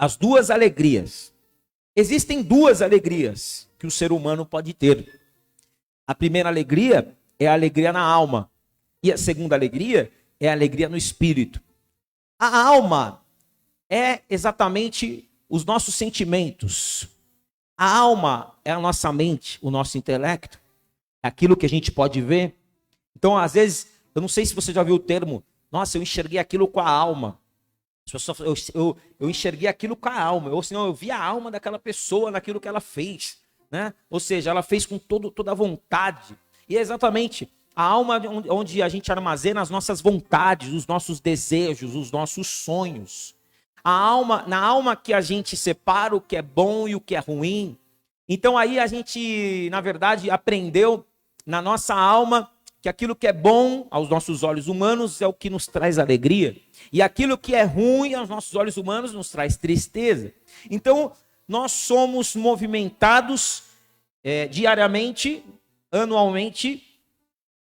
as duas alegrias. Existem duas alegrias que o ser humano pode ter. A primeira alegria é a alegria na alma. E a segunda alegria é a alegria no espírito. A alma é exatamente os nossos sentimentos. A alma é a nossa mente, o nosso intelecto, aquilo que a gente pode ver. Então, às vezes, eu não sei se você já viu o termo, nossa, eu enxerguei aquilo com a alma. Eu enxerguei aquilo com a alma, ou senão eu vi a alma daquela pessoa naquilo que ela fez, né? Ou seja, ela fez com toda a vontade. E é exatamente a alma onde a gente armazena as nossas vontades, os nossos desejos, os nossos sonhos. Na alma que a gente separa o que é bom e o que é ruim. Então aí a gente, na verdade, aprendeu na nossa alma que aquilo que é bom aos nossos olhos humanos é o que nos traz alegria. E aquilo que é ruim aos nossos olhos humanos nos traz tristeza. Então, nós somos movimentados diariamente, anualmente,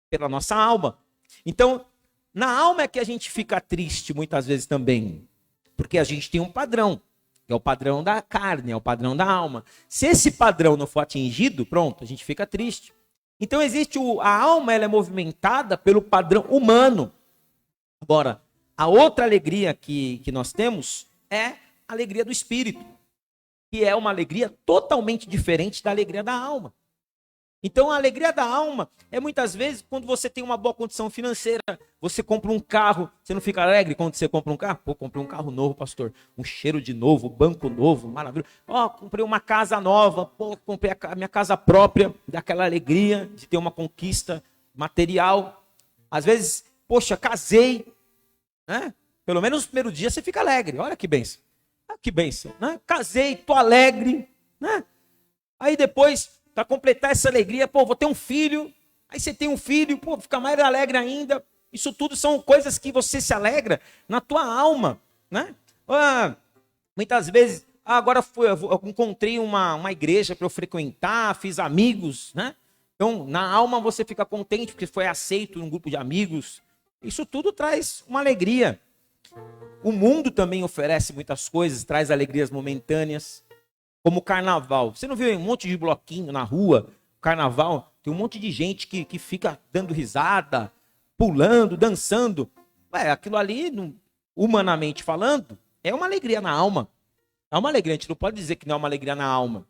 pela nossa alma. Então, na alma é que a gente fica triste muitas vezes também. Porque a gente tem um padrão. É o padrão da carne, é o padrão da alma. Se esse padrão não for atingido, pronto, a gente fica triste. Então existe a alma, ela é movimentada pelo padrão humano. Agora, a outra alegria que nós temos é a alegria do espírito, que é uma alegria totalmente diferente da alegria da alma. Então a alegria da alma é muitas vezes quando você tem uma boa condição financeira, você compra um carro, você não fica alegre quando você compra um carro? Pô, comprei um carro novo, pastor, um cheiro de novo, banco novo, maravilhoso. Ó, comprei uma casa nova, pô, comprei a minha casa própria, daquela alegria de ter uma conquista material. Às vezes, poxa, casei, né? Pelo menos no primeiro dia você fica alegre, olha que bênção. Que bênção, né? Casei, tô alegre, né? Aí depois, para completar essa alegria, pô, vou ter um filho. Aí você tem um filho, pô, fica mais alegre ainda. Isso tudo são coisas que você se alegra na tua alma, né? Muitas vezes, agora eu encontrei uma igreja para eu frequentar, fiz amigos, né? Então, na alma você fica contente porque foi aceito num grupo de amigos. Isso tudo traz uma alegria. O mundo também oferece muitas coisas, traz alegrias momentâneas. Como o carnaval. Você não viu um monte de bloquinho na rua? Carnaval, tem um monte de gente que fica dando risada, pulando, dançando. Aquilo ali, humanamente falando, é uma alegria na alma. É uma alegria, a gente não pode dizer que não é uma alegria na alma.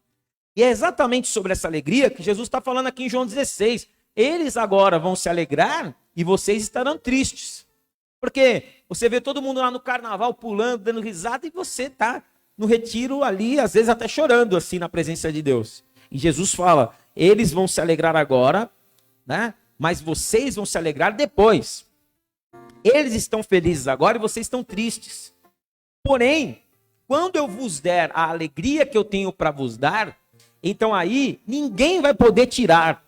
E é exatamente sobre essa alegria que Jesus está falando aqui em João 16. Eles agora vão se alegrar e vocês estarão tristes. Porque você vê todo mundo lá no carnaval pulando, dando risada e você está no retiro ali, às vezes até chorando assim na presença de Deus. E Jesus fala, eles vão se alegrar agora, né? Mas vocês vão se alegrar depois. Eles estão felizes agora e vocês estão tristes. Porém, quando eu vos der a alegria que eu tenho para vos dar, então aí ninguém vai poder tirar.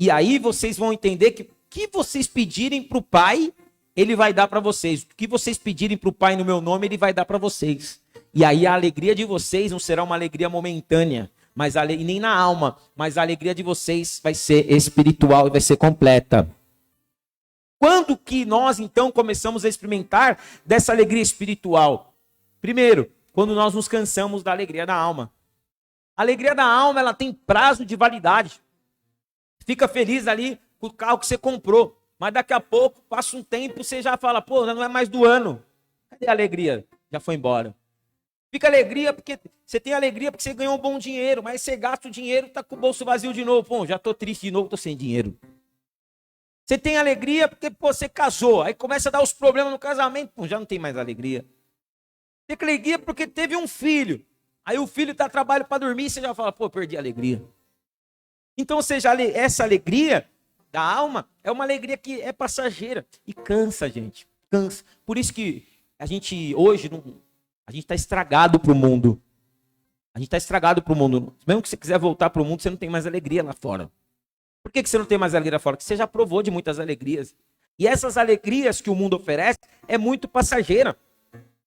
E aí vocês vão entender que o que vocês pedirem para o Pai, Ele vai dar para vocês. O que vocês pedirem para o Pai no meu nome, Ele vai dar para vocês. E aí a alegria de vocês não será uma alegria momentânea, e nem na alma, mas a alegria de vocês vai ser espiritual e vai ser completa. Quando que nós então começamos a experimentar dessa alegria espiritual? Primeiro, quando nós nos cansamos da alegria da alma. A alegria da alma, ela tem prazo de validade. Fica feliz ali com o carro que você comprou, mas daqui a pouco, passa um tempo, você já fala, pô, não é mais do ano. Cadê a alegria? Já foi embora. Fica alegria porque você tem alegria porque você ganhou um bom dinheiro, mas você gasta o dinheiro e está com o bolso vazio de novo. Pô, já estou triste de novo, estou sem dinheiro. Você tem alegria porque você casou, aí começa a dar os problemas no casamento, pô, já não tem mais alegria. Tem alegria porque teve um filho, aí o filho dá trabalho para dormir e você já fala, pô, perdi a alegria. Então, ou seja, essa alegria da alma é uma alegria que é passageira e cansa, gente, cansa. Por isso que a gente hoje a gente está estragado para o mundo. A gente está estragado para o mundo. Mesmo que você quiser voltar para o mundo, você não tem mais alegria lá fora. Por que você não tem mais alegria lá fora? Porque você já provou de muitas alegrias. E essas alegrias que o mundo oferece é muito passageira.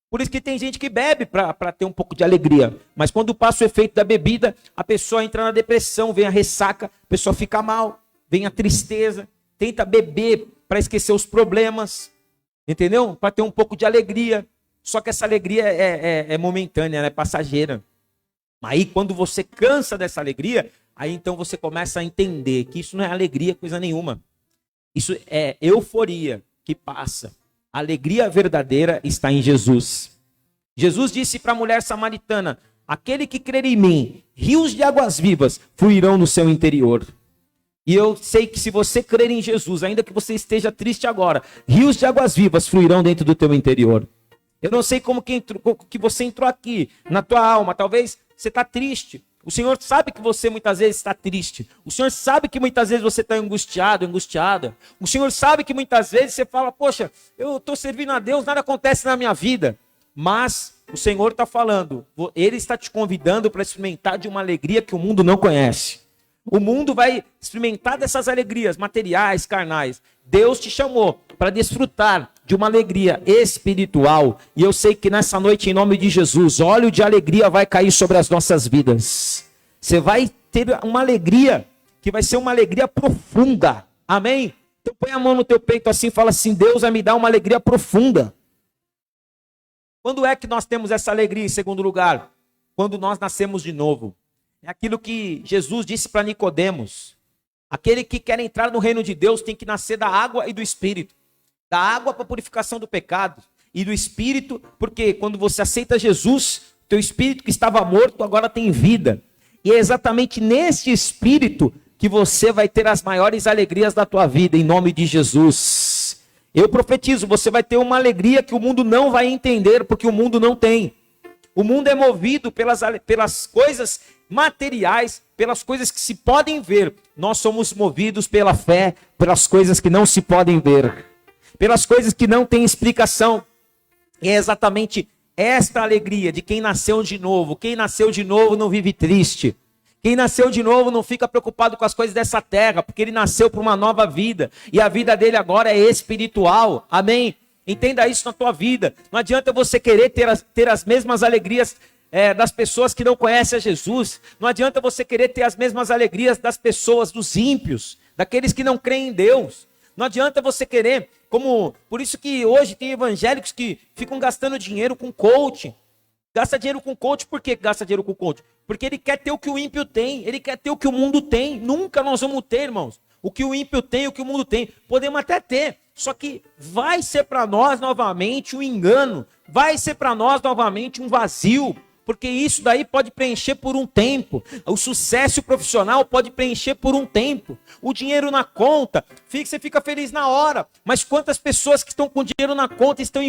Por isso que tem gente que bebe para ter um pouco de alegria. Mas quando passa o efeito da bebida, a pessoa entra na depressão, vem a ressaca, a pessoa fica mal, vem a tristeza, tenta beber para esquecer os problemas, entendeu? Para ter um pouco de alegria. Só que essa alegria é momentânea, ela é passageira. Aí quando você cansa dessa alegria, aí então você começa a entender que isso não é alegria coisa nenhuma. Isso é euforia que passa. A alegria verdadeira está em Jesus. Jesus disse para a mulher samaritana: aquele que crer em mim, rios de águas vivas fluirão no seu interior. E eu sei que se você crer em Jesus, ainda que você esteja triste agora, rios de águas vivas fluirão dentro do teu interior. Eu não sei como que você entrou aqui, na tua alma, talvez você está triste. O Senhor sabe que você muitas vezes está triste. O Senhor sabe que muitas vezes você está angustiado, angustiada. O Senhor sabe que muitas vezes você fala: poxa, eu estou servindo a Deus, nada acontece na minha vida. Mas o Senhor está falando, Ele está te convidando para experimentar de uma alegria que o mundo não conhece. O mundo vai experimentar dessas alegrias materiais, carnais. Deus te chamou para desfrutar de uma alegria espiritual. E eu sei que nessa noite, em nome de Jesus, óleo de alegria vai cair sobre as nossas vidas. Você vai ter uma alegria que vai ser uma alegria profunda. Amém? Então põe a mão no teu peito assim e fala assim: Deus vai me dar uma alegria profunda. Quando é que nós temos essa alegria, em segundo lugar? Quando nós nascemos de novo. É aquilo que Jesus disse para Nicodemos. Aquele que quer entrar no reino de Deus tem que nascer da água e do Espírito. Da água para a purificação do pecado. E do Espírito, porque quando você aceita Jesus, teu Espírito que estava morto agora tem vida. E é exatamente nesse Espírito que você vai ter as maiores alegrias da tua vida, em nome de Jesus. Eu profetizo, você vai ter uma alegria que o mundo não vai entender, porque o mundo não tem. O mundo é movido pelas coisas materiais, pelas coisas que se podem ver. Nós somos movidos pela fé, pelas coisas que não se podem ver, pelas coisas que não têm explicação. E é exatamente esta alegria de quem nasceu de novo. Quem nasceu de novo não vive triste. Quem nasceu de novo não fica preocupado com as coisas dessa terra, porque ele nasceu para uma nova vida. E a vida dele agora é espiritual. Amém? Entenda isso na tua vida. Não adianta você querer ter as mesmas alegrias das pessoas que não conhecem a Jesus. Não adianta você querer ter as mesmas alegrias das pessoas, dos ímpios, daqueles que não creem em Deus. Não adianta você querer, por isso que hoje tem evangélicos que ficam gastando dinheiro com coaching. Gasta dinheiro com coach, por que gasta dinheiro com coach? Porque ele quer ter o que o ímpio tem, ele quer ter o que o mundo tem. Nunca nós vamos ter, irmãos, o que o ímpio tem, o que o mundo tem. Podemos até ter, só que vai ser para nós novamente um engano, vai ser para nós novamente um vazio, porque isso daí pode preencher por um tempo. O sucesso profissional pode preencher por um tempo. O dinheiro na conta, você fica feliz na hora. Mas quantas pessoas que estão com dinheiro na conta são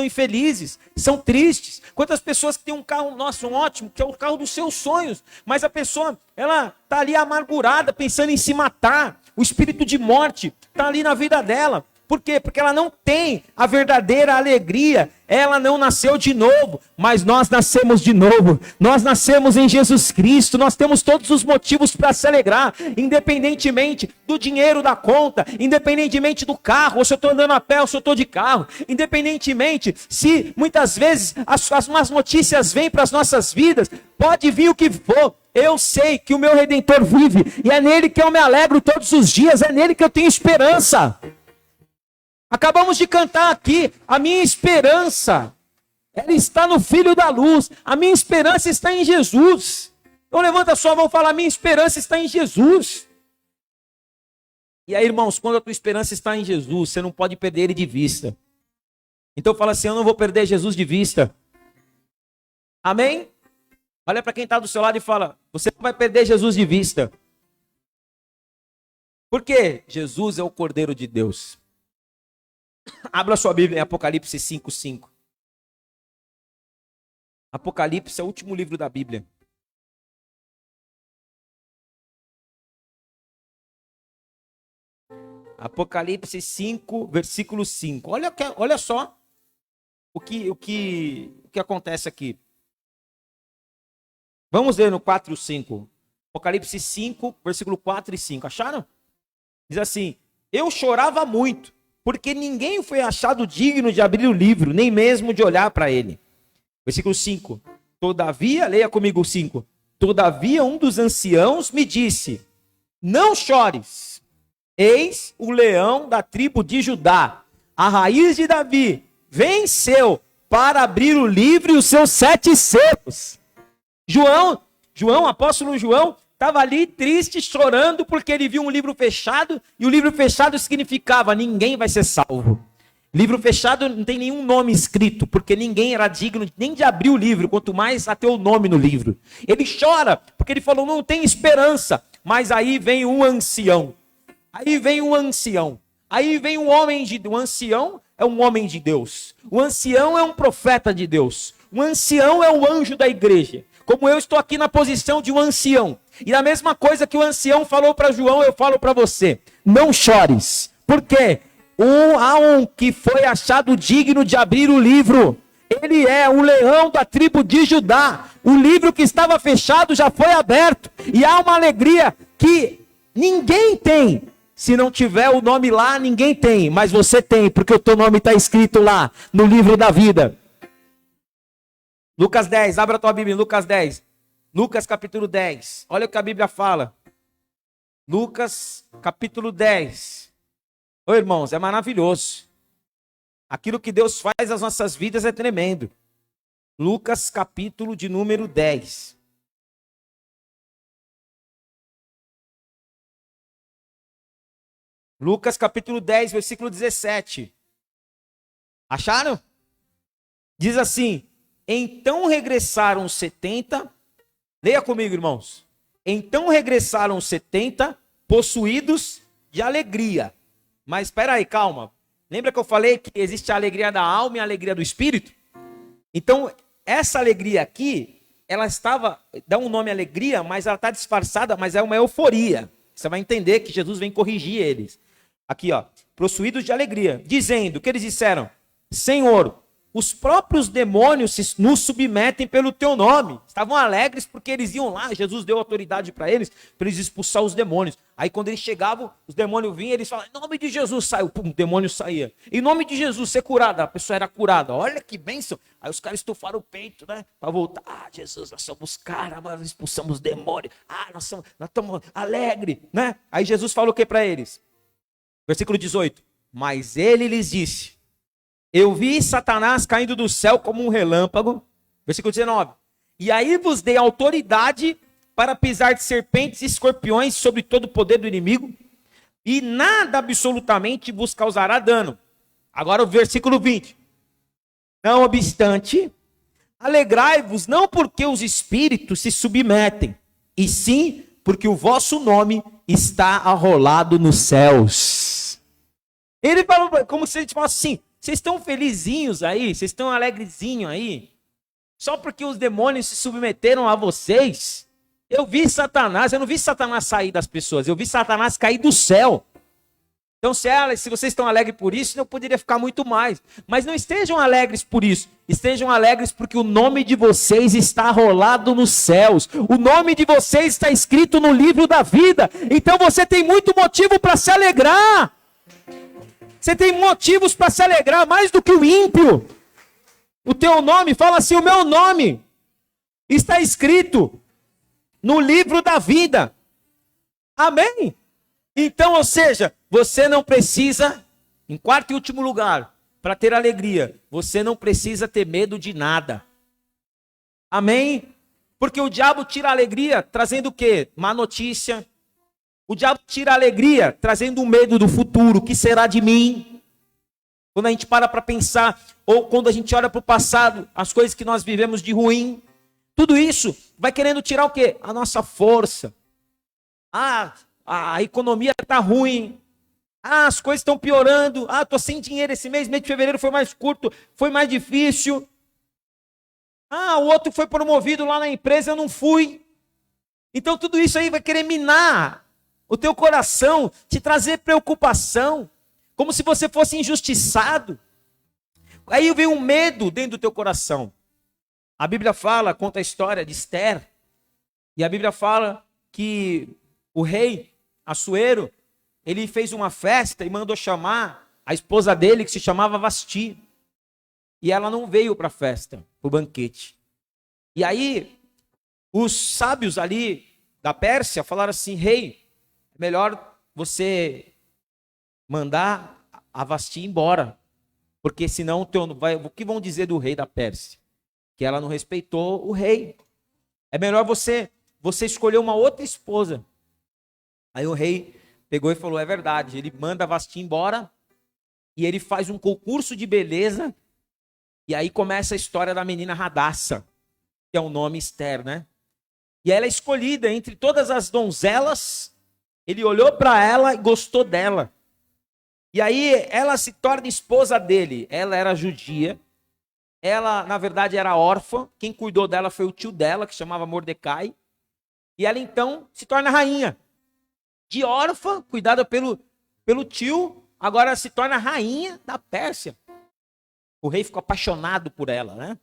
infelizes, são tristes? Quantas pessoas que têm um carro, nossa, um ótimo, que é o carro dos seus sonhos, mas a pessoa, ela está ali amargurada, pensando em se matar. O espírito de morte está ali na vida dela. Por quê? Porque ela não tem a verdadeira alegria. Ela não nasceu de novo, mas nós nascemos de novo. Nós nascemos em Jesus Cristo. Nós temos todos os motivos para se alegrar, independentemente do dinheiro da conta, independentemente do carro, ou se eu estou andando a pé ou se eu estou de carro, independentemente se muitas vezes as más notícias vêm para as nossas vidas, pode vir o que for. Eu sei que o meu Redentor vive e é nele que eu me alegro todos os dias, é nele que eu tenho esperança. Acabamos de cantar aqui, a minha esperança, ela está no Filho da Luz, a minha esperança está em Jesus. Então levanta a sua mão e fala: a minha esperança está em Jesus. E aí, irmãos, quando a tua esperança está em Jesus, você não pode perder ele de vista. Então fala assim: eu não vou perder Jesus de vista. Amém? Olha para quem está do seu lado e fala: você não vai perder Jesus de vista. Por quê? Jesus é o Cordeiro de Deus. Abra sua Bíblia em Apocalipse 5:5. Apocalipse é o último livro da Bíblia. Apocalipse 5, versículo 5. Olha só o que acontece aqui. Vamos ver no 4 e 5. Apocalipse 5, versículo 4 e 5. Acharam? Diz assim: eu chorava muito, porque ninguém foi achado digno de abrir o livro, nem mesmo de olhar para ele. Versículo 5. Todavia, leia comigo o 5. Todavia um dos anciãos me disse: não chores, eis o leão da tribo de Judá, a raiz de Davi, venceu para abrir o livro e os seus 7 selos. Apóstolo João, estava ali triste, chorando, porque ele viu um livro fechado, e o livro fechado significava: ninguém vai ser salvo. Livro fechado não tem nenhum nome escrito, porque ninguém era digno nem de abrir o livro, quanto mais a ter o nome no livro. Ele chora, porque ele falou: não tem esperança. Mas aí vem um ancião. Aí vem um ancião. Aí vem um homem de Deus. O ancião é um homem de Deus. O ancião é um profeta de Deus. O ancião é o anjo da igreja. Como eu estou aqui na posição de um ancião. E a mesma coisa que o ancião falou para João, eu falo para você: não chores. Por quê? Há um que foi achado digno de abrir o livro. Ele é o leão da tribo de Judá. O livro que estava fechado já foi aberto. E há uma alegria que ninguém tem. Se não tiver o nome lá, ninguém tem. Mas você tem, porque o teu nome está escrito lá, no livro da vida. Lucas 10, abra a tua Bíblia em Lucas 10. Lucas capítulo 10. Olha o que a Bíblia fala. Lucas capítulo 10. Ô irmãos, é maravilhoso. Aquilo que Deus faz nas nossas vidas é tremendo. Lucas capítulo de número 10. Lucas capítulo 10, versículo 17. Acharam? Diz assim: então regressaram os 70. Leia comigo, irmãos. Então regressaram os 70, possuídos de alegria. Mas espera aí, calma. Lembra que eu falei que existe a alegria da alma e a alegria do espírito? Então, essa alegria aqui, ela dá um nome alegria, mas ela está disfarçada, mas é uma euforia. Você vai entender que Jesus vem corrigir eles. Aqui, ó, possuídos de alegria, dizendo, o que eles disseram? Senhor, os próprios demônios nos submetem pelo teu nome. Estavam alegres porque eles iam lá, Jesus deu autoridade para eles expulsar os demônios. Aí quando eles chegavam, os demônios vinham, eles falavam: em nome de Jesus, saiu, pum, o demônio saía. Em nome de Jesus, ser curada, a pessoa era curada. Olha que bênção. Aí os caras estufaram o peito, né, para voltar. Ah, Jesus, nós somos caras, nós expulsamos demônios. Ah, nós estamos alegres, né? Aí Jesus falou o que para eles? Versículo 18. Mas ele lhes disse: eu vi Satanás caindo do céu como um relâmpago. Versículo 19. E aí vos dei autoridade para pisar de serpentes e escorpiões sobre todo o poder do inimigo. E nada absolutamente vos causará dano. Agora o versículo 20. Não obstante, alegrai-vos não porque os espíritos se submetem, e sim porque o vosso nome está arrolado nos céus. Ele falou como se ele falasse assim: vocês estão felizinhos aí? Vocês estão alegrezinhos aí? Só porque os demônios se submeteram a vocês? Eu vi Satanás, eu não vi Satanás sair das pessoas, eu vi Satanás cair do céu. Então, se vocês estão alegres por isso, eu poderia ficar muito mais. Mas não estejam alegres por isso. Estejam alegres porque o nome de vocês está rolado nos céus. O nome de vocês está escrito no livro da vida. Então você tem muito motivo para se alegrar. Você tem motivos para se alegrar mais do que o ímpio. O teu nome, fala assim: o meu nome está escrito no livro da vida. Amém? Então, ou seja, você não precisa, em quarto e último lugar, para ter alegria, você não precisa ter medo de nada. Amém? Porque o diabo tira a alegria trazendo o quê? Má notícia. O diabo tira a alegria trazendo o medo do futuro. O que será de mim? Quando a gente para pensar, ou quando a gente olha para o passado, as coisas que nós vivemos de ruim, tudo isso vai querendo tirar o quê? A nossa força. A economia está ruim. As coisas estão piorando. Estou sem dinheiro esse mês. Mês de fevereiro foi mais curto, foi mais difícil. O outro foi promovido lá na empresa, eu não fui. Então tudo isso aí vai querer minar o teu coração, te trazer preocupação, como se você fosse injustiçado. Aí vem um medo dentro do teu coração. A Bíblia conta a história de Esther. E a Bíblia fala que o rei Assuero, ele fez uma festa e mandou chamar a esposa dele, que se chamava Vasti. E ela não veio para a festa, para o banquete. E aí, os sábios ali da Pérsia falaram assim: rei, é melhor você mandar a Vasti embora. Porque senão o que vão dizer do rei da Pérsia? Que ela não respeitou o rei. É melhor você escolher uma outra esposa. Aí o rei pegou e falou, é verdade. Ele manda Vasti embora e ele faz um concurso de beleza. E aí começa a história da menina Radassa, que é o nome Esther, né? E ela é escolhida entre todas as donzelas. Ele olhou para ela e gostou dela. E aí ela se torna esposa dele. Ela era judia. Ela, na verdade, era órfã. Quem cuidou dela foi o tio dela, que chamava Mordecai. E ela, então, se torna rainha. De órfã, cuidada pelo tio, agora se torna rainha da Pérsia. O rei ficou apaixonado por ela, né?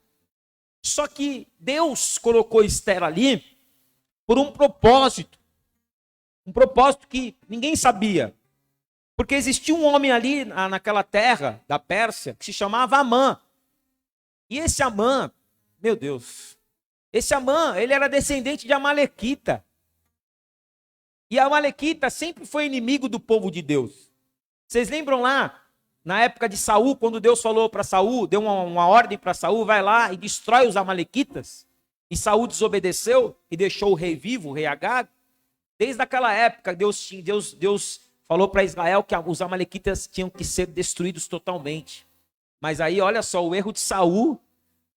Só que Deus colocou Esther ali por um propósito. Um propósito que ninguém sabia. Porque existia um homem ali naquela terra da Pérsia que se chamava Amã. E esse Amã, meu Deus, esse Amã, ele era descendente de Amalequita. E a Amalequita sempre foi inimigo do povo de Deus. Vocês lembram lá, na época de Saul, quando Deus falou para Saul, deu uma ordem para Saul, vai lá e destrói os Amalequitas. E Saul desobedeceu e deixou o rei vivo, o rei Agag. Desde aquela época, Deus falou para Israel que os Amalequitas tinham que ser destruídos totalmente. Mas aí, olha só, o erro de Saul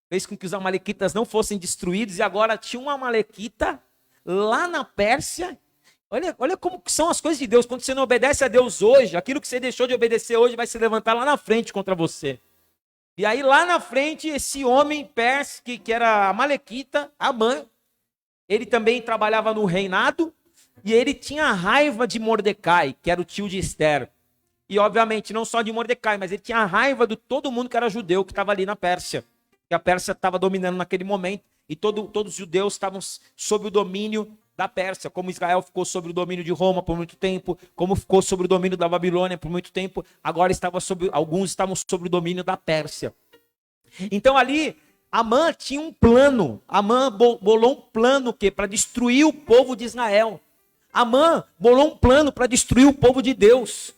fez com que os Amalequitas não fossem destruídos. E agora tinha uma Amalequita lá na Pérsia. Olha como que são as coisas de Deus. Quando você não obedece a Deus hoje, aquilo que você deixou de obedecer hoje vai se levantar lá na frente contra você. E aí lá na frente, esse homem persa, que era Amalequita, Amã, ele também trabalhava no reinado. E ele tinha raiva de Mordecai, que era o tio de Esther. E obviamente não só de Mordecai, mas ele tinha raiva de todo mundo que era judeu, que estava ali na Pérsia. Que a Pérsia estava dominando naquele momento. E todos os judeus estavam sob o domínio da Pérsia. Como Israel ficou sob o domínio de Roma por muito tempo, como ficou sob o domínio da Babilônia por muito tempo, agora alguns estavam sob o domínio da Pérsia. Então ali, Amã tinha um plano. Amã bolou um plano para destruir o povo de Israel. Amã bolou um plano para destruir o povo de Deus.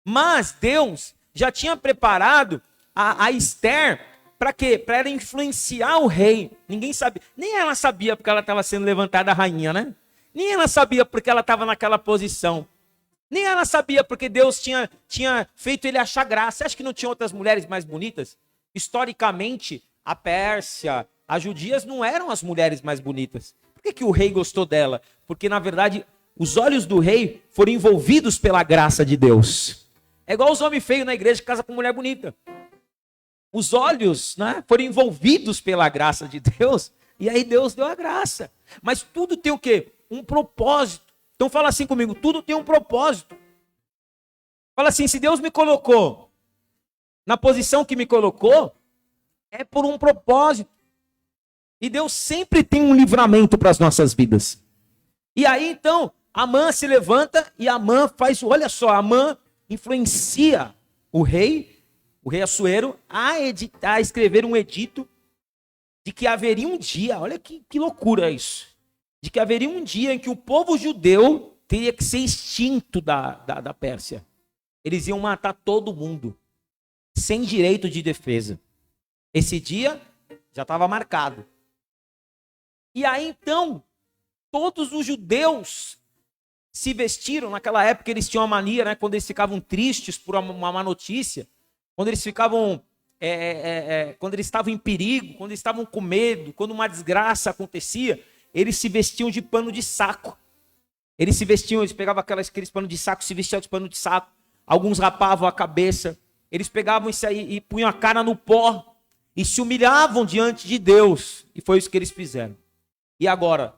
Mas Deus já tinha preparado a Esther para quê? Para ela influenciar o rei. Ninguém sabia. Nem ela sabia porque ela estava sendo levantada rainha, né? Nem ela sabia porque ela estava naquela posição. Nem ela sabia porque Deus tinha feito ele achar graça. Você acha que não tinha outras mulheres mais bonitas? Historicamente, a Pérsia, as judias não eram as mulheres mais bonitas. Por que o rei gostou dela? Porque, na verdade, os olhos do rei foram envolvidos pela graça de Deus. É igual os homens feios na igreja que casam com mulher bonita. Os olhos, né, foram envolvidos pela graça de Deus, e aí Deus deu a graça. Mas tudo tem o quê? Um propósito. Então fala assim comigo, tudo tem um propósito. Fala assim, se Deus me colocou na posição que me colocou, é por um propósito. E Deus sempre tem um livramento para as nossas vidas. E aí então, Amã se levanta e Amã faz, olha só, Amã influencia o rei Assuero, a escrever um edito de que haveria um dia, olha que loucura isso, de que haveria um dia em que o povo judeu teria que ser extinto da Pérsia. Eles iam matar todo mundo, sem direito de defesa. Esse dia já estava marcado. E aí então, todos os judeus se vestiram, naquela época eles tinham uma mania, né, quando eles ficavam tristes por uma má notícia, quando eles ficavam, quando eles estavam em perigo, quando eles estavam com medo, quando uma desgraça acontecia, eles se vestiam de pano de saco. Eles pegavam aqueles panos de saco, se vestiam de pano de saco, alguns rapavam a cabeça, eles pegavam isso aí e punham a cara no pó, e se humilhavam diante de Deus, e foi isso que eles fizeram. E agora,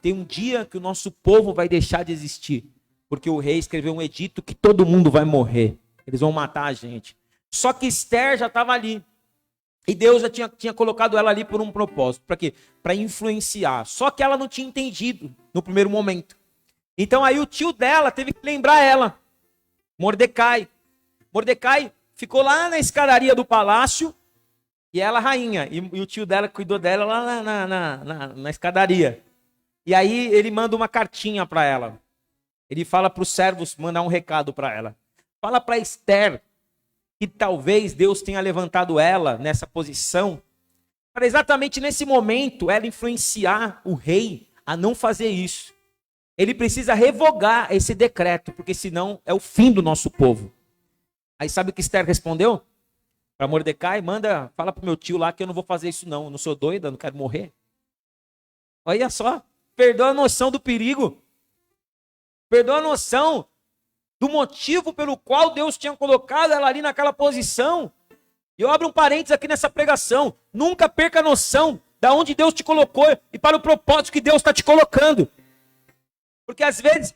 tem um dia que o nosso povo vai deixar de existir, porque o rei escreveu um edito que todo mundo vai morrer. Eles vão matar a gente. Só que Esther já estava ali. E Deus já tinha colocado ela ali por um propósito. Para quê? Para influenciar. Só que ela não tinha entendido no primeiro momento. Então aí o tio dela teve que lembrar ela. Mordecai. Mordecai ficou lá na escadaria do palácio. E ela rainha. E o tio dela cuidou dela lá na escadaria. E aí ele manda uma cartinha para ela. Ele fala para os servos mandar um recado para ela. Fala para Esther que talvez Deus tenha levantado ela nessa posição, para exatamente nesse momento ela influenciar o rei a não fazer isso. Ele precisa revogar esse decreto, porque senão é o fim do nosso povo. Aí sabe o que Esther respondeu? Para Mordecai, fala pro meu tio lá que eu não vou fazer isso não. Eu não sou doida, eu não quero morrer. Olha só, perdeu a noção do perigo. Perdeu a noção do motivo pelo qual Deus tinha colocado ela ali naquela posição. E eu abro um parênteses aqui nessa pregação. Nunca perca a noção de onde Deus te colocou e para o propósito que Deus está te colocando. Porque às vezes,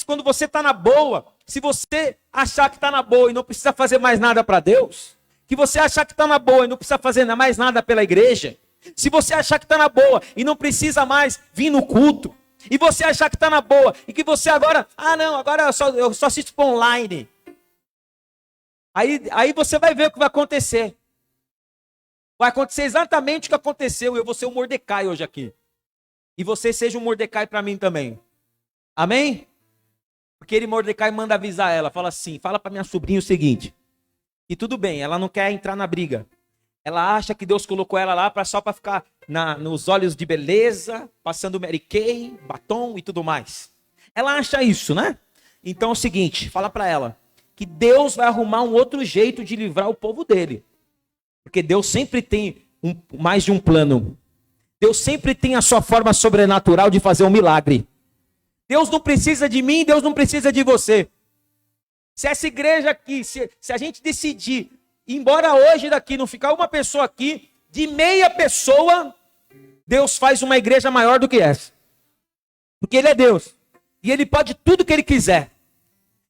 quando você está na boa, se você achar que está na boa e não precisa fazer mais nada para Deus, que você achar que está na boa e não precisa fazer mais nada pela igreja, se você achar que está na boa e não precisa mais vir no culto, e você achar que está na boa e que você agora eu só assisto online. Aí você vai ver o que vai acontecer. Vai acontecer exatamente o que aconteceu. Eu vou ser um Mordecai hoje aqui. E você seja um Mordecai para mim também. Amém? Porque Mordecai manda avisar ela. Fala assim, fala para minha sobrinha o seguinte. E tudo bem, ela não quer entrar na briga. Ela acha que Deus colocou ela lá só para ficar nos olhos de beleza, passando Mary Kay, batom e tudo mais. Ela acha isso, né? Então é o seguinte, fala para ela que Deus vai arrumar um outro jeito de livrar o povo dele. Porque Deus sempre tem mais de um plano. Deus sempre tem a sua forma sobrenatural de fazer um milagre. Deus não precisa de mim, Deus não precisa de você. Se essa igreja aqui, se a gente decidir ir embora hoje daqui, não ficar uma pessoa aqui, de meia pessoa, Deus faz uma igreja maior do que essa. Porque Ele é Deus. E Ele pode tudo que Ele quiser.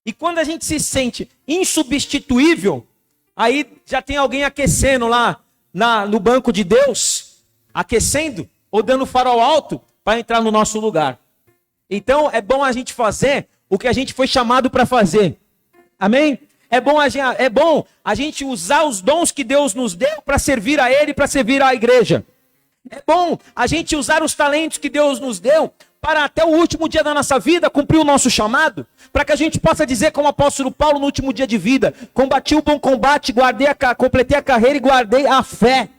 E quando a gente se sente insubstituível, aí já tem alguém aquecendo lá no banco de Deus, aquecendo ou dando farol alto para entrar no nosso lugar. Então é bom a gente fazer o que a gente foi chamado para fazer. Amém? É bom a gente usar os dons que Deus nos deu para servir a Ele, para servir à igreja. É bom a gente usar os talentos que Deus nos deu para até o último dia da nossa vida cumprir o nosso chamado, para que a gente possa dizer como o apóstolo Paulo no último dia de vida: combati o bom combate, completei a carreira e guardei a fé.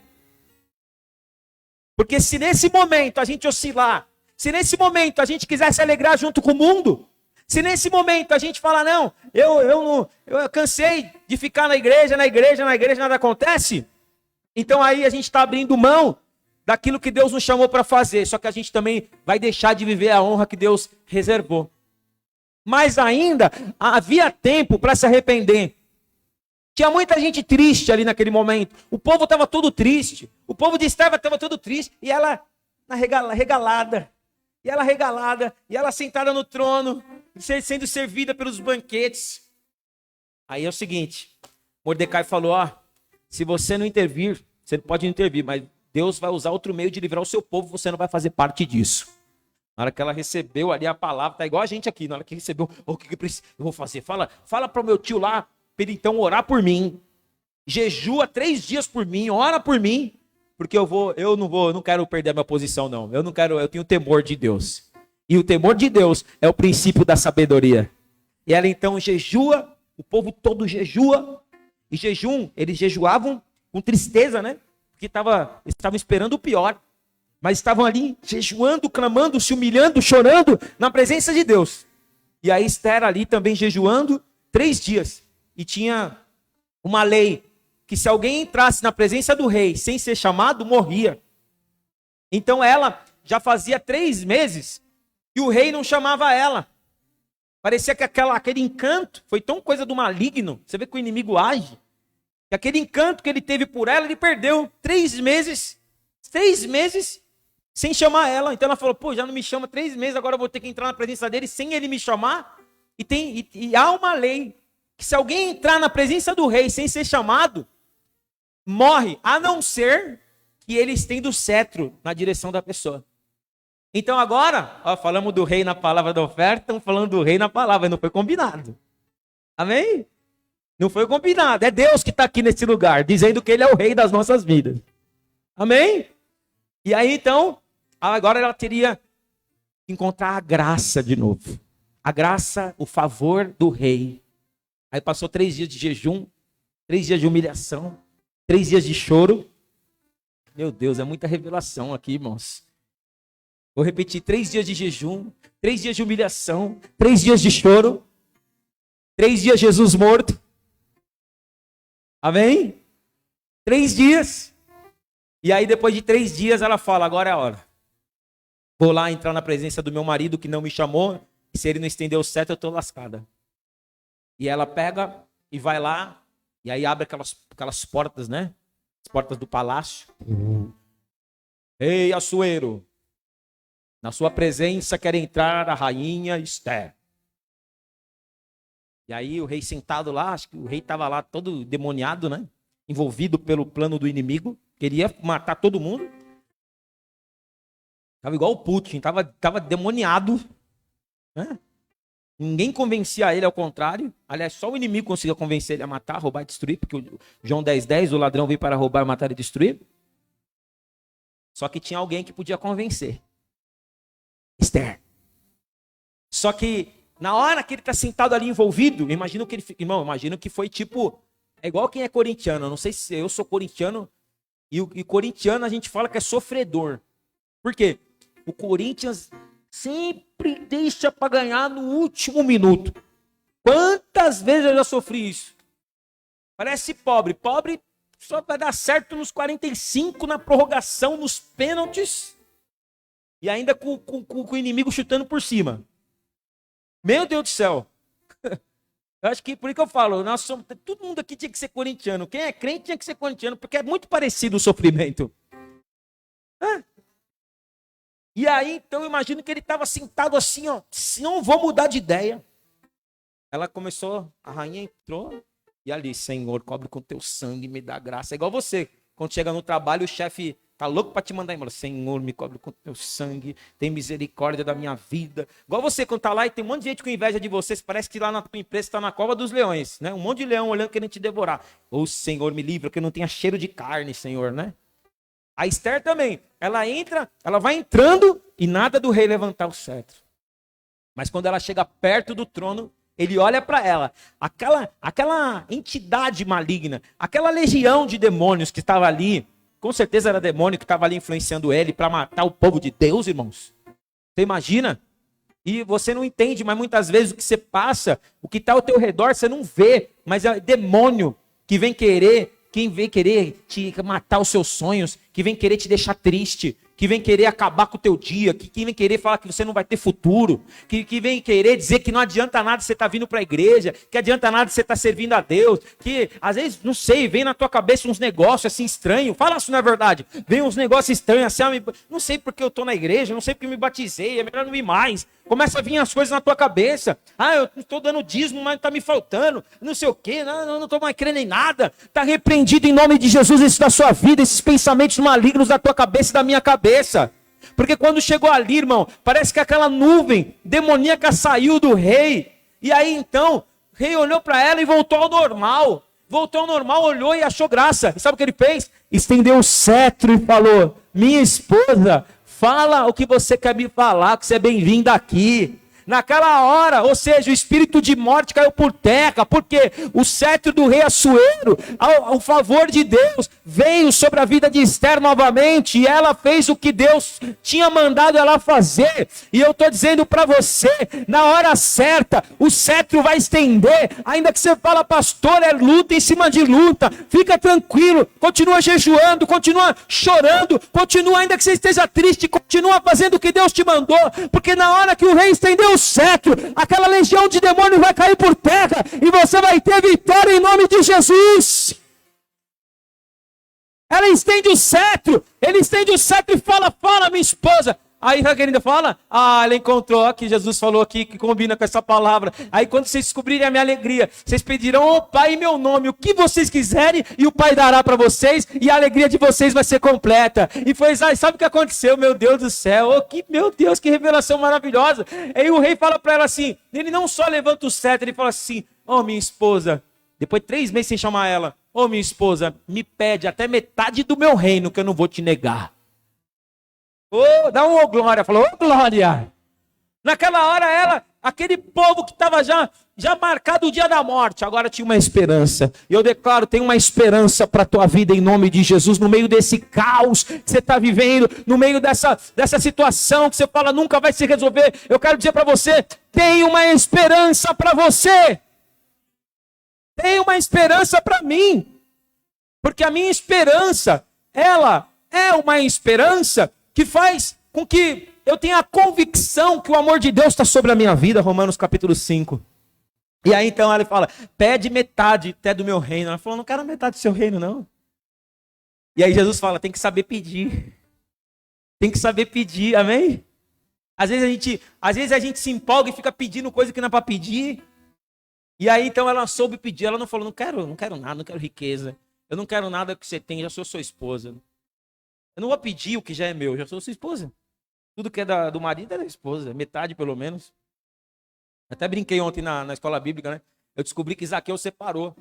Porque se nesse momento a gente oscilar, se nesse momento a gente quiser se alegrar junto com o mundo, se nesse momento a gente falar, não, eu cansei de ficar na igreja, nada acontece, então aí a gente está abrindo mão daquilo que Deus nos chamou para fazer, só que a gente também vai deixar de viver a honra que Deus reservou. Mas ainda havia tempo para se arrepender. Tinha muita gente triste ali naquele momento. O povo estava todo triste. O povo de Esther estava todo triste. E ela regalada. E ela sentada no trono, sendo servida pelos banquetes. Aí é o seguinte, Mordecai falou, se você não intervir, você pode intervir, mas Deus vai usar outro meio de livrar o seu povo, você não vai fazer parte disso. Na hora que ela recebeu ali a palavra, tá igual a gente aqui, na hora que recebeu, o que eu vou fazer? Fala para o meu tio lá, para ele então orar por mim. Jejua 3 dias por mim, ora por mim, porque eu não quero perder a minha posição não. Eu tenho temor de Deus. E o temor de Deus é o princípio da sabedoria. E ela então jejua, o povo todo jejua. E eles jejuavam com tristeza, né? Porque estavam esperando o pior. Mas estavam ali jejuando, clamando, se humilhando, chorando na presença de Deus. E aí Esther ali também jejuando 3 dias. E tinha uma lei que se alguém entrasse na presença do rei sem ser chamado, morria. Então ela já fazia 3 meses que o rei não chamava ela. Parecia que aquele encanto foi tão coisa do maligno. Você vê que o inimigo age. Que aquele encanto que ele teve por ela, ele perdeu 3 meses sem chamar ela. Então ela falou, já não me chama 3 meses, agora eu vou ter que entrar na presença dele sem ele me chamar. E há uma lei que se alguém entrar na presença do rei sem ser chamado, morre, a não ser que ele estenda o cetro na direção da pessoa. Então agora, falamos do rei na palavra da oferta, estamos falando do rei na palavra, não foi combinado. Amém? Não foi combinado, é Deus que está aqui nesse lugar, dizendo que Ele é o rei das nossas vidas. Amém? E aí então, agora ela teria que encontrar a graça de novo. A graça, o favor do rei. Aí passou 3 dias de jejum, 3 dias de humilhação, 3 dias de choro. Meu Deus, é muita revelação aqui, irmãos. Vou repetir, 3 dias de jejum, 3 dias de humilhação, 3 dias de choro, 3 dias Jesus morto. Amém? 3 dias. E aí depois de 3 dias ela fala, agora é a hora. Vou lá entrar na presença do meu marido que não me chamou. E se ele não estender o cetro, eu estou lascada. E ela pega e vai lá. E aí abre aquelas portas, né? As portas do palácio. Ei, Assuero. Na sua presença quer entrar a rainha Esther. E aí o rei sentado lá, acho que o rei estava lá todo demoniado, né? Envolvido pelo plano do inimigo. Queria matar todo mundo. Estava igual o Putin, estava demoniado. Né? Ninguém convencia ele, ao contrário. Aliás, só o inimigo conseguia convencer ele a matar, roubar e destruir. Porque o João 10:10, o ladrão veio para roubar, matar e destruir. Só que tinha alguém que podia convencer. Esther. Só que na hora que ele está sentado ali envolvido, imagino que foi tipo, é igual quem é corintiano, eu não sei se eu sou corintiano, e corintiano a gente fala que é sofredor. Por quê? O Corinthians sempre deixa para ganhar no último minuto. Quantas vezes eu já sofri isso? Parece pobre. Pobre só vai dar certo nos 45, na prorrogação, nos pênaltis. E ainda com o inimigo chutando por cima. Meu Deus do céu. Eu acho que, por isso que eu falo, todo mundo aqui tinha que ser corintiano. Quem é crente tinha que ser corintiano, porque é muito parecido o sofrimento. E aí, então, eu imagino que ele estava sentado assim, ó. Não vou mudar de ideia. Ela começou, a rainha entrou. E ali, Senhor, cobre com teu sangue, me dá graça. É igual você, quando chega no trabalho, o chefe tá louco para te mandar embora. Senhor, me cobre com teu sangue, tem misericórdia da minha vida. Igual você, quando tá lá e tem um monte de gente com inveja de você, parece que lá na tua empresa está na cova dos leões, né? Um monte de leão olhando querendo te devorar. Ô, Senhor, me livra, que eu não tenha cheiro de carne, Senhor, né? A Esther também, ela vai entrando e nada do rei levantar o cetro. Mas quando ela chega perto do trono, ele olha para ela, aquela entidade maligna, aquela legião de demônios que estava ali, com certeza era demônio que estava ali influenciando ele para matar o povo de Deus, irmãos. Você imagina? E você não entende, mas muitas vezes o que você passa, o que está ao teu redor, você não vê, mas é demônio que vem querer te matar os seus sonhos, que vem querer te deixar triste, que vem querer acabar com o teu dia, que vem querer falar que você não vai ter futuro, que vem querer dizer que não adianta nada você estar vindo para a igreja, que adianta nada você estar servindo a Deus, que às vezes, não sei, vem na tua cabeça uns negócios assim estranhos, fala se não é verdade, vem uns negócios estranhos assim, não sei porque eu estou na igreja, não sei porque eu me batizei, é melhor não ir mais. Começa a vir as coisas na tua cabeça. Eu estou dando dízimo, mas está me faltando. Não sei o quê. Não estou mais crendo em nada. Está repreendido em nome de Jesus isso da sua vida, esses pensamentos malignos da tua cabeça e da minha cabeça. Porque quando chegou ali, irmão, parece que aquela nuvem demoníaca saiu do rei. E aí então, o rei olhou para ela e voltou ao normal. Voltou ao normal, olhou e achou graça. E sabe o que ele fez? Estendeu o cetro e falou: minha esposa, fala o que você quer me falar, que você é bem-vinda aqui. Naquela hora, ou seja, o espírito de morte caiu por terra, porque o cetro do rei Assuero, ao favor de Deus, veio sobre a vida de Esther novamente, e ela fez o que Deus tinha mandado ela fazer. E eu estou dizendo para você, na hora certa, o cetro vai estender, ainda que você fala, pastor, é luta em cima de luta, fica tranquilo, continua jejuando, continua chorando, continua, ainda que você esteja triste, continua fazendo o que Deus te mandou, porque na hora que o rei estendeu cetro, aquela legião de demônios vai cair por terra e você vai ter vitória em nome de Jesus. Ela estende o cetro, ele estende o cetro e fala, minha esposa. Aí a querida fala, ela encontrou aqui, Jesus falou aqui, que combina com essa palavra. Aí quando vocês descobrirem a minha alegria, vocês pedirão ao Pai em meu nome, o que vocês quiserem, e o Pai dará para vocês, e a alegria de vocês vai ser completa. E foi, sabe o que aconteceu? Meu Deus do céu, meu Deus, que revelação maravilhosa. Aí o rei fala para ela assim, ele não só levanta o cetro, ele fala assim, minha esposa, depois de 3 meses sem chamar ela, minha esposa, me pede até metade do meu reino, que eu não vou te negar. Dá glória, falou, glória. Naquela hora aquele povo que estava já já marcado o dia da morte, agora tinha uma esperança. E eu declaro, tem uma esperança para a tua vida em nome de Jesus, no meio desse caos que você está vivendo, no meio dessa situação que você fala nunca vai se resolver. Eu quero dizer para você, tem uma esperança para você. Tem uma esperança para mim. Porque a minha esperança, ela é uma esperança que faz com que eu tenha a convicção que o amor de Deus está sobre a minha vida, Romanos capítulo 5. E aí então ele fala, pede metade até do meu reino. Ela falou, não quero metade do seu reino não. E aí Jesus fala, tem que saber pedir. Tem que saber pedir, amém? Às vezes a gente se empolga e fica pedindo coisa que não é para pedir. E aí então ela soube pedir, ela não falou, não quero nada, não quero riqueza. Eu não quero nada que você tem, já sou sua esposa. Eu não vou pedir o que já é meu, já sou sua esposa. Tudo que é do marido é da esposa, metade pelo menos. Até brinquei ontem na escola bíblica, né? Eu descobri que Zaqueu separou.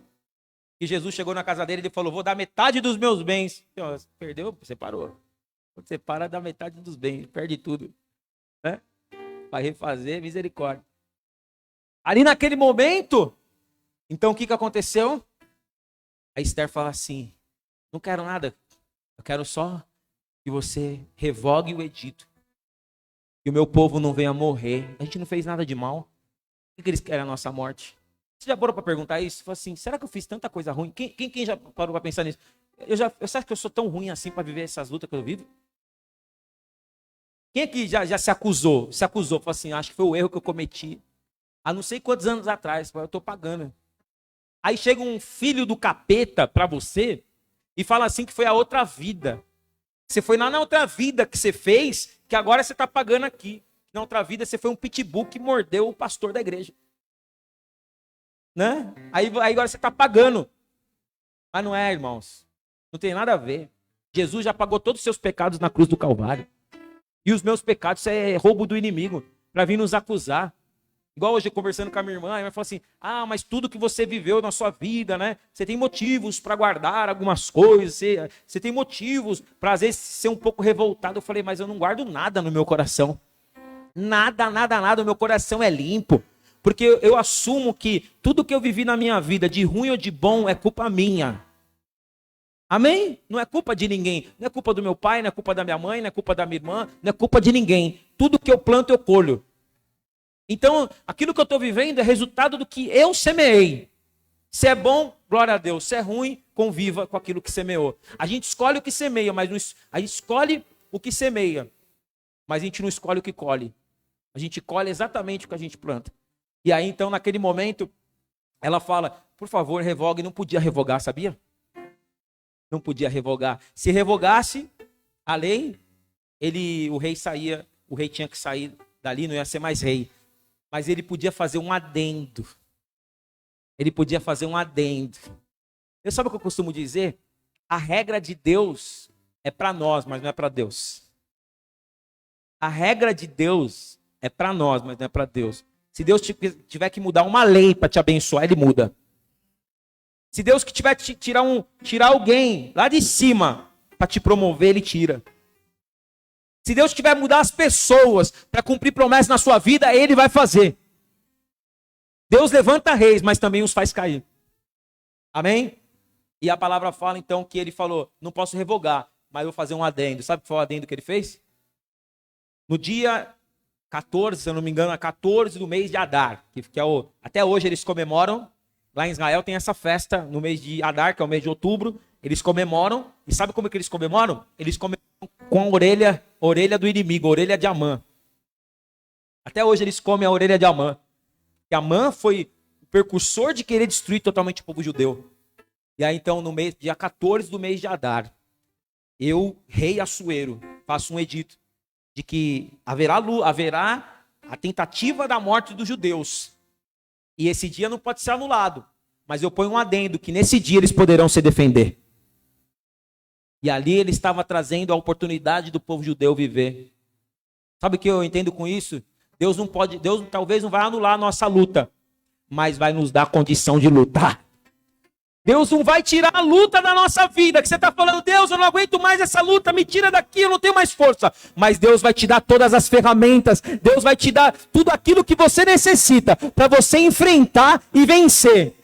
Que Jesus chegou na casa dele e ele falou, vou dar metade dos meus bens. Perdeu, separou. Quando separa, dá metade dos bens, perde tudo. Né? Vai refazer, misericórdia. Ali naquele momento, então o que aconteceu? A Esther fala assim, não quero nada, eu quero só que você revogue o edito. Que o meu povo não venha morrer. A gente não fez nada de mal. O que eles querem? A nossa morte. Você já parou para perguntar isso? Falou assim, será que eu fiz tanta coisa ruim? Quem já parou para pensar nisso? Será que eu sou tão ruim assim para viver essas lutas que eu vivo? Quem aqui já se acusou? Falou assim, acho que foi o erro que eu cometi. Há não sei quantos anos atrás, eu estou pagando. Aí chega um filho do capeta para você e fala assim que foi a outra vida. Você foi lá na outra vida que você fez, que agora você está pagando aqui. Na outra vida você foi um pitbull que mordeu o pastor da igreja. Né? Aí agora você está pagando. Mas não é, irmãos. Não tem nada a ver. Jesus já pagou todos os seus pecados na cruz do Calvário. E os meus pecados, isso é roubo do inimigo, para vir nos acusar. Igual hoje, conversando com a minha irmã, ela falou assim, mas tudo que você viveu na sua vida, né? Você tem motivos para guardar algumas coisas, você tem motivos para, às vezes, ser um pouco revoltado. Eu falei, mas eu não guardo nada no meu coração. Nada, nada, nada, o meu coração é limpo. Porque eu assumo que tudo que eu vivi na minha vida, de ruim ou de bom, é culpa minha. Amém? Não é culpa de ninguém. Não é culpa do meu pai, não é culpa da minha mãe, não é culpa da minha irmã, não é culpa de ninguém. Tudo que eu planto, eu colho. Então, aquilo que eu estou vivendo é resultado do que eu semeei. Se é bom, glória a Deus. Se é ruim, conviva com aquilo que semeou. A gente escolhe o que semeia, mas a gente escolhe o que semeia, mas a gente não escolhe o que colhe. A gente colhe exatamente o que a gente planta. E aí, então, naquele momento, ela fala, por favor, revogue. Não podia revogar, sabia? Não podia revogar. Se revogasse a lei, o rei tinha que sair dali, não ia ser mais rei. Mas ele podia fazer um adendo. Ele podia fazer um adendo. Eu sabe o que eu costumo dizer? A regra de Deus é para nós, mas não é para Deus. A regra de Deus é para nós, mas não é para Deus. Se Deus tiver que mudar uma lei para te abençoar, ele muda. Se Deus que tiver que tirar alguém lá de cima para te promover, ele tira. Se Deus tiver que mudar as pessoas para cumprir promessas na sua vida, ele vai fazer. Deus levanta reis, mas também os faz cair. Amém? E a palavra fala então que ele falou, não posso revogar, mas eu vou fazer um adendo. Sabe qual foi o adendo que ele fez? No dia 14, se eu não me engano, 14 do mês de Adar, que até hoje eles comemoram. Lá em Israel tem essa festa no mês de Adar, que é o mês de outubro. Eles comemoram. E sabe como é que eles comemoram? Eles comemoram com a orelha do inimigo, a orelha de Amã. Até hoje eles comem a orelha de Amã. E Amã foi o precursor de querer destruir totalmente o povo judeu. E aí então, no dia 14 do mês de Adar, eu, rei Assuero, faço um edito de que haverá a tentativa da morte dos judeus. E esse dia não pode ser anulado. Mas eu ponho um adendo que nesse dia eles poderão se defender. E ali ele estava trazendo a oportunidade do povo judeu viver. Sabe o que eu entendo com isso? Deus talvez não vai anular a nossa luta, mas vai nos dar a condição de lutar. Deus não vai tirar a luta da nossa vida, que você está falando, Deus, eu não aguento mais essa luta, me tira daqui, eu não tenho mais força. Mas Deus vai te dar todas as ferramentas, Deus vai te dar tudo aquilo que você necessita para você enfrentar e vencer.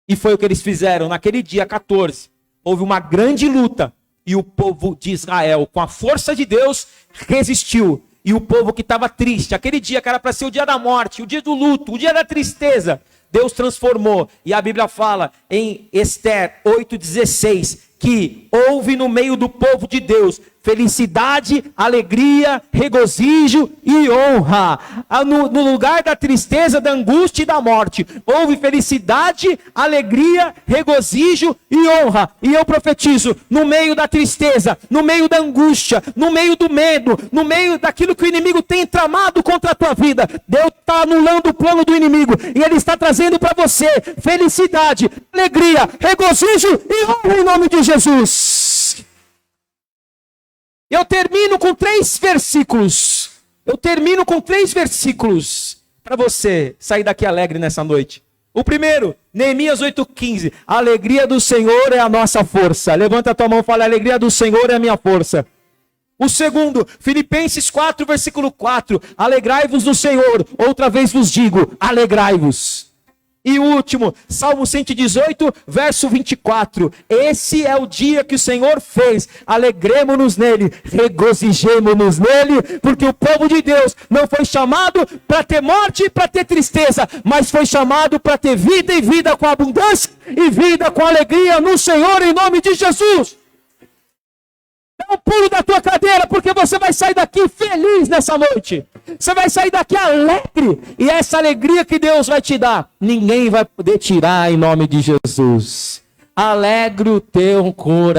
E foi o que eles fizeram naquele dia 14. Houve uma grande luta e o povo de Israel, com a força de Deus, resistiu. E o povo que estava triste, aquele dia que era para ser o dia da morte, o dia do luto, o dia da tristeza, Deus transformou. E a Bíblia fala em Ester 8,16, que houve no meio do povo de Deus felicidade, alegria, regozijo e honra. No lugar da tristeza, da angústia e da morte, houve felicidade, alegria, regozijo e honra. E eu profetizo, no meio da tristeza, no meio da angústia, no meio do medo, no meio daquilo que o inimigo tem tramado contra a tua vida, Deus está anulando o plano do inimigo e Ele está trazendo para você felicidade, alegria, regozijo e honra em nome de Jesus. Eu termino com 3 versículos. Para você sair daqui alegre nessa noite. O primeiro, Neemias 8,15. A alegria do Senhor é a nossa força. Levanta a tua mão e fala, a alegria do Senhor é a minha força. O segundo, Filipenses 4, versículo 4. Alegrai-vos no Senhor. Outra vez vos digo, alegrai-vos. E o último, Salmo 118, verso 24. Esse é o dia que o Senhor fez. Alegremo-nos nele, regozijemo-nos nele, porque o povo de Deus não foi chamado para ter morte e para ter tristeza, mas foi chamado para ter vida e vida com abundância e vida com alegria no Senhor, em nome de Jesus. Dá um pulo da tua cadeira, porque você vai sair daqui feliz nessa noite. Você vai sair daqui alegre. E essa alegria que Deus vai te dar, ninguém vai poder tirar em nome de Jesus. Alegre o teu coração.